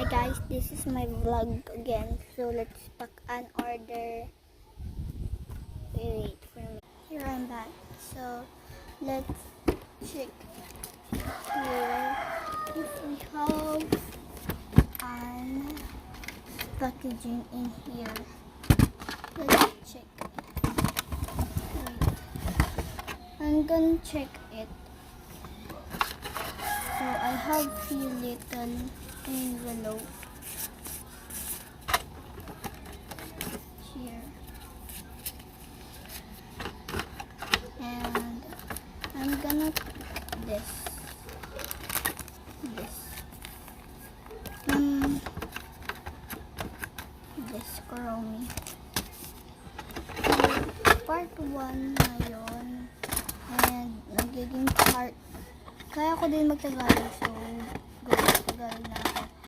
Hi guys, this is my vlog again. So let's pack an order. Wait for me. Here I'm back. So let's check here if we have an packaging in here. Let's check. Wait. I'm gonna check it. So I have few little envelope here, and I'm gonna pick this Kuromi part 1 na yun, and nagiging part kaya ko din magtagalog, so go Tagalog na ako.